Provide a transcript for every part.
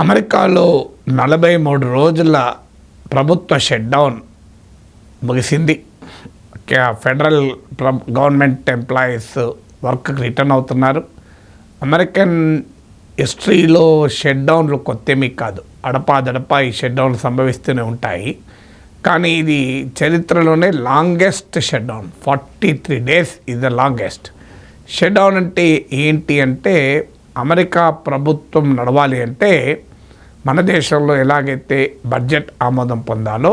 అమెరికాలో 43 రోజుల ప్రభుత్వ షట్డౌన్ ముగిసింది. ఫెడరల్ గవర్నమెంట్ ఎంప్లాయీస్ వర్క్కి రిటర్న్ అవుతున్నారు. అమెరికన్ హిస్టరీలో షట్డౌన్లు కొత్తేమీ కాదు. అడపాదడపా ఈ షట్డౌన్లు సంభవిస్తూనే ఉంటాయి. కానీ ఇది చరిత్రలోనే longest shutdown. 43 days is the longest shutdown. అంటే ఏంటి అంటే, అమెరికా ప్రభుత్వం నడవాలి అంటే మన దేశంలో ఎలాగైతే బడ్జెట్ ఆమోదం పొందాలో,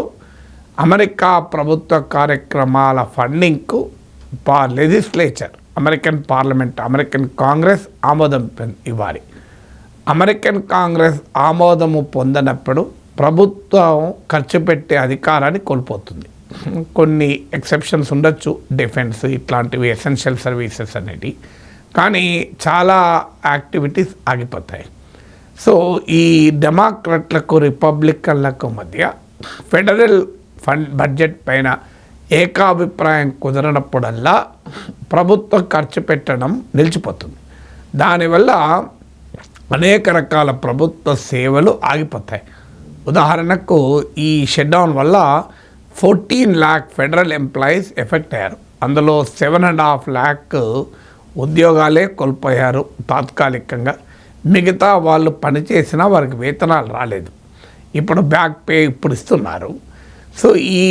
అమెరికా ప్రభుత్వ కార్యక్రమాల ఫండింగ్కు legislature, American parliament, American Congress ఆమోదం ఇవ్వాలి. అమెరికన్ కాంగ్రెస్ ఆమోదము పొందనప్పుడు ప్రభుత్వం ఖర్చు పెట్టే అధికారాన్ని కోల్పోతుంది. కొన్ని ఎక్సెప్షన్స్ ఉండొచ్చు, డిఫెన్స్ ఇట్లాంటివి, ఎసెన్షియల్ సర్వీసెస్ అనేవి. కానీ చాలా యాక్టివిటీస్ ఆగిపోతాయి. ఈ డెమోక్రట్లకు రిపబ్లికన్లకు మధ్య ఫెడరల్ బడ్జెట్ పైన ఏకాభిప్రాయం కుదరనప్పుడల్లా ప్రభుత్వం ఖర్చు పెట్టడం నిలిచిపోతుంది. దానివల్ల అనేక రకాల ప్రభుత్వ సేవలు ఆగిపోతాయి. ఉదాహరణకు ఈ షట్డౌన్ వల్ల 14 lakh ఫెడరల్ ఎంప్లాయీస్ ఎఫెక్ట్ అయ్యారు. అందులో 7.5 lakh ఉద్యోగాలే కోల్పోయారు తాత్కాలికంగా. మిగతా వాళ్ళు పనిచేసినా వారికి వేతనాలు రాలేదు. ఇప్పుడు బ్యాక్ పే ఇప్పుడు ఇస్తున్నారు. ఈ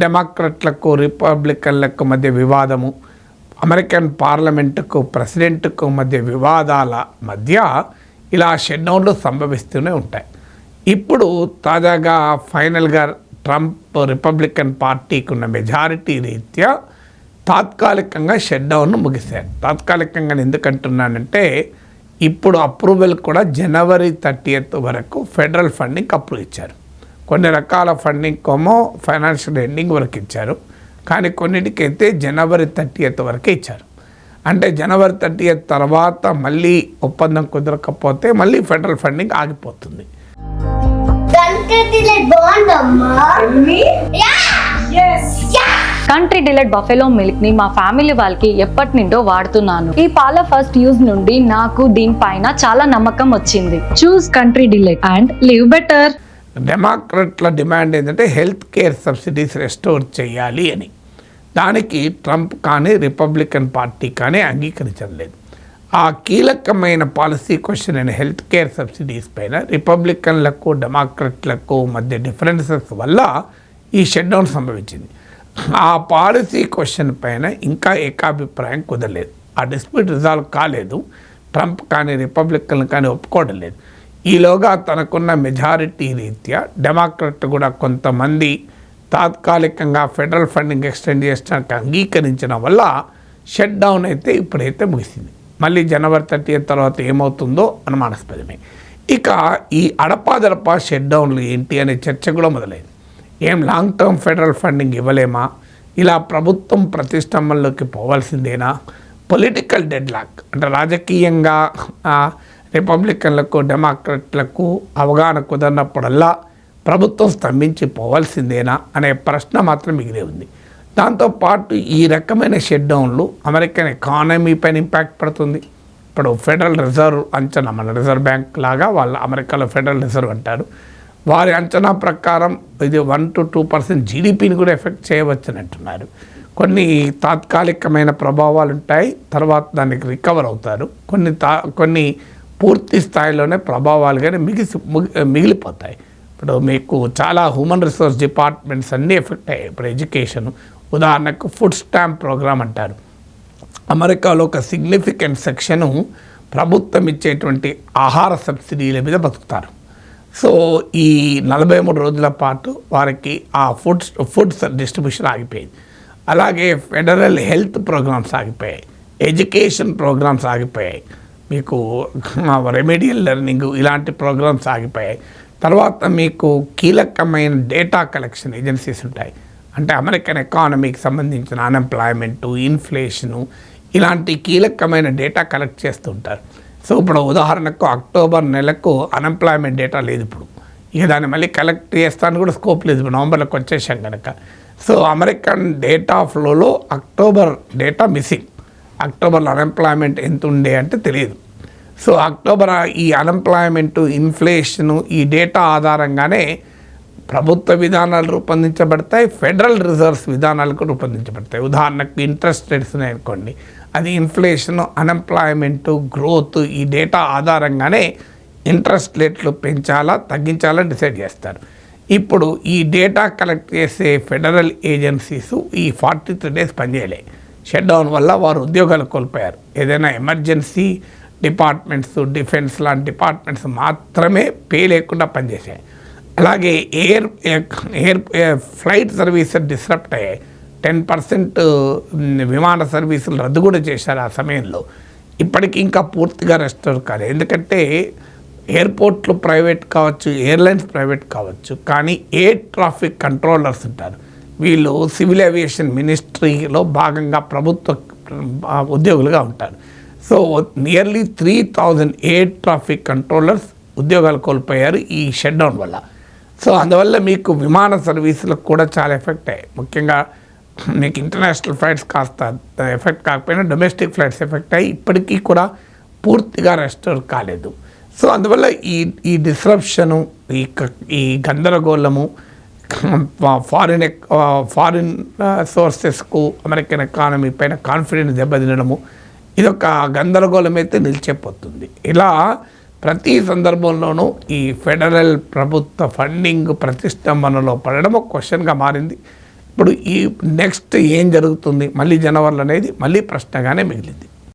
డెమోక్రట్లకు రిపబ్లికన్లకు మధ్య వివాదము, అమెరికన్ పార్లమెంటుకు ప్రెసిడెంట్కు మధ్య వివాదాల మధ్య ఇలా షట్డౌన్లు సంభవిస్తూనే ఉంటాయి. ఇప్పుడు తాజాగా ఫైనల్గా ట్రంప్ రిపబ్లికన్ పార్టీకి ఉన్న మెజారిటీ రీత్యా తాత్కాలికంగా షట్డౌన్ను ముగిశారు. తాత్కాలికంగా ఎందుకంటున్నానంటే, ఇప్పుడు అప్రూవల్ కూడా January 30th వరకు ఫెడరల్ ఫండింగ్ అప్రూవ్ ఇచ్చారు. కొన్ని రకాల ఫండింగ్ కోమో ఫైనాన్షియల్ ఎండింగ్ వరకు ఇచ్చారు. కానీ కొన్నిటికైతే January 30th వరకే ఇచ్చారు. అంటే January 30th తర్వాత మళ్ళీ ఒప్పందం కుదరకపోతే మళ్ళీ ఫెడరల్ ఫండింగ్ ఆగిపోతుంది. కంట్రీ డిలైట్ బఫెలో మిల్క్ ని మా ఫ్యామిలీ వాళ్ళకి ఎప్పటి నుండో వాడుతున్నాను. ఈ పాల ఫస్ట్ యూజ్ నుండి నాకు దీనిపైన చాలా నమ్మకం వచ్చింది. Choose Country Delight and live better. డెమోక్రట్ల డిమాండ్ ఏంటంటే హెల్త్ కేర్ సబ్సిడీస్ రెస్టోర్ చేయాలి అని. దానికి ట్రంప్ కానీ రిపబ్లికన్ పార్టీ కానీ అంగీకరించలేదు. ఆ కీలకమైన పాలసీ క్వశ్చన్ అయిన హెల్త్ కేర్ సబ్సిడీస్ పైన రిపబ్లికన్లకు డెమోక్రట్లకు మధ్య డిఫరెన్సెస్ వల్ల ఈ షట్డౌన్ సంభవించింది. ఆ పాలసీ క్వశ్చన్ పైన ఇంకా ఏకాభిప్రాయం కుదరలేదు. ఆ డిస్ప్యూట్ రిజాల్వ్ కాలేదు. ట్రంప్ కానీ రిపబ్లికన్ కానీ ఒప్పుకోవడం లేదు. ఈలోగా తనకున్న మెజారిటీ రీత్యా డెమోక్రట్ కూడా కొంతమంది తాత్కాలికంగా ఫెడరల్ ఫండింగ్ ఎక్స్టెండ్ చేయడానికి అంగీకరించిన వల్ల షట్డౌన్ అయితే ఇప్పుడైతే ముగిసింది. మళ్ళీ January 30th తర్వాత ఏమవుతుందో అనుమానాస్పదమే. ఇక ఈ అడపాదడపా షట్డౌన్లు ఏంటి అనే చర్చ కూడా మొదలైంది. ఏం లాంగ్ టర్మ్ ఫెడరల్ ఫండింగ్ ఇవ్వలేమా? ఇలా ప్రభుత్వం ప్రతిష్టంభంలోకి పోవాల్సిందేనా? పొలిటికల్ డెడ్లాక్ అంటే రాజకీయంగా రిపబ్లికన్లకు డెమోక్రట్లకు అవగాహన కుదరినప్పుడల్లా ప్రభుత్వం స్తంభించి పోవాల్సిందేనా అనే ప్రశ్న మాత్రం మిగిలే ఉంది. దాంతోపాటు ఈ రకమైన షట్డౌన్లు అమెరికన్ ఎకానమీ పైన ఇంపాక్ట్ పడుతుంది. ఇప్పుడు ఫెడరల్ రిజర్వ్ అంచనా, మన రిజర్వ్ బ్యాంక్ లాగా వాళ్ళ అమెరికాలో ఫెడరల్ రిజర్వ్ అంటారు, వారి అంచనా ప్రకారం ఇది 1 to 2% జీడిపిని కూడా ఎఫెక్ట్ చేయవచ్చని అంటున్నారు. కొన్ని తాత్కాలికమైన ప్రభావాలు ఉంటాయి, తర్వాత దానికి రికవర్ అవుతారు. కొన్ని పూర్తి స్థాయిలోనే ప్రభావాలు కానీ మిగిలిపోతాయి. ఇప్పుడు మీకు చాలా హ్యూమన్ రిసోర్స్ డిపార్ట్మెంట్స్ అన్నీ ఎఫెక్ట్ అయ్యాయి. ఇప్పుడు ఎడ్యుకేషన్, ఉదాహరణకు ఫుడ్ స్టాంప్ ప్రోగ్రామ్ అంటారు. అమెరికాలో ఒక సిగ్నిఫికెంట్ సెక్షను ప్రభుత్వం ఇచ్చేటువంటి ఆహార సబ్సిడీల మీద బతుకుతారు. ఈ 43 రోజుల పాటు వారికి ఆ ఫుడ్స్ డిస్ట్రిబ్యూషన్ ఆగిపోయింది. అలాగే ఫెడరల్ హెల్త్ ప్రోగ్రామ్స్ ఆగిపోయాయి, ఎడ్యుకేషన్ ప్రోగ్రామ్స్ ఆగిపోయాయి, మీకు రెమెడియల్ లెర్నింగ్ ఇలాంటి ప్రోగ్రామ్స్ ఆగిపోయాయి. తర్వాత మీకు కీలకమైన డేటా కలెక్షన్ ఏజెన్సీస్ ఉంటాయి. అంటే అమెరికన్ ఎకానమీకి సంబంధించిన అన్ఎంప్లాయ్మెంటు, ఇన్ఫ్లేషను ఇలాంటి కీలకమైన డేటా కలెక్ట్ చేస్తుంటారు. ఇప్పుడు ఉదాహరణకు అక్టోబర్ నెలకు అన్ఎంప్లాయ్మెంట్ డేటా లేదు. ఇప్పుడు ఇక దాన్ని మళ్ళీ కలెక్ట్ చేస్తాను కూడా స్కోప్ లేదు. ఇప్పుడు నవంబర్లోకి వచ్చేసాం కనుక. అమెరికన్ డేటా ఫ్లోలో అక్టోబర్ డేటా మిస్సింగ్. అక్టోబర్లో అన్ఎంప్లాయ్మెంట్ ఎంత ఉండే అంటే తెలియదు. సో అక్టోబర్ ఈ అన్ఎంప్లాయ్మెంటు, ఇన్ఫ్లేషను, ఈ డేటా ఆధారంగానే ప్రభుత్వ విధానాలు రూపొందించబడతాయి, ఫెడరల్ రిజర్వ్స్ విధానాలు కూడా రూపొందించబడతాయి. ఉదాహరణకు ఇంట్రెస్ట్ రేట్స్ ఉన్నాయనుకోండి, అది ఇన్ఫ్లేషను, అన్ఎంప్లాయ్మెంటు, గ్రోత్, ఈ డేటా ఆధారంగానే ఇంట్రెస్ట్ రేట్లు పెంచాలా తగ్గించాలా డిసైడ్ చేస్తారు. ఇప్పుడు ఈ డేటా కలెక్ట్ చేసే ఫెడరల్ ఏజెన్సీస్ ఈ 43 days పనిచేయలే. షట్ డౌన్ వల్ల వారు ఉద్యోగాలు కోల్పోయారు. ఏదైనా ఎమర్జెన్సీ డిపార్ట్మెంట్స్, డిఫెన్స్ లాంటి డిపార్ట్మెంట్స్ మాత్రమే పే లేకుండా పనిచేసాయి. అలాగే ఎయిర్ ఫ్లైట్ సర్వీసెస్ డిస్రప్ట్ అయ్యాయి. 10% విమాన సర్వీసులు రద్దు కూడా చేశారు ఆ సమయంలో. ఇప్పటికీ ఇంకా పూర్తిగా రెస్టోర్ కాలేదు. ఎందుకంటే ఎయిర్పోర్ట్లు ప్రైవేట్ కావచ్చు, ఎయిర్లైన్స్ ప్రైవేట్ కావచ్చు, కానీ ఎయిర్ ట్రాఫిక్ కంట్రోలర్స్ ఉంటారు. వీళ్ళు సివిల్ ఏవియేషన్ మినిస్ట్రీలో భాగంగా ప్రభుత్వ ఉద్యోగులుగా ఉంటారు. So nearly 3000 air traffic controllers ఉద్యోగాలు కోల్పోయారు ఈ షట్ డౌన్ వల్ల. సో అందువల్ల మీకు విమాన సర్వీసులకు కూడా చాలా ఎఫెక్ట్ అయ్యాయి. ముఖ్యంగా మీకు ఇంటర్నేషనల్ ఫ్లైట్స్ కాస్త ఎఫెక్ట్ కాకపోయినా డొమెస్టిక్ ఫ్లైట్స్ ఎఫెక్ట్ అయ్యి ఇప్పటికీ కూడా పూర్తిగా రెస్టోర్ కాలేదు. సో అందువల్ల ఈ డిస్రప్షను, ఈ గందరగోళము, ఫారిన్ సోర్సెస్కు అమెరికన్ ఎకానమీ పైన కాన్ఫిడెన్స్ దెబ్బతినడము, ఇదొక గందరగోళం అయితే నిలిచిపోతుంది. ఇలా ప్రతి సందర్భంలోనూ ఈ ఫెడరల్ ప్రభుత్వ ఫండింగ్ ప్రతిష్టంభనలో పడడం ఒక క్వశ్చన్గా మారింది. ఇప్పుడు ఈ నెక్స్ట్ ఏం జరుగుతుంది మళ్ళీ జనవరిలో అనేది మళ్ళీ ప్రశ్నగానే మిగిలింది.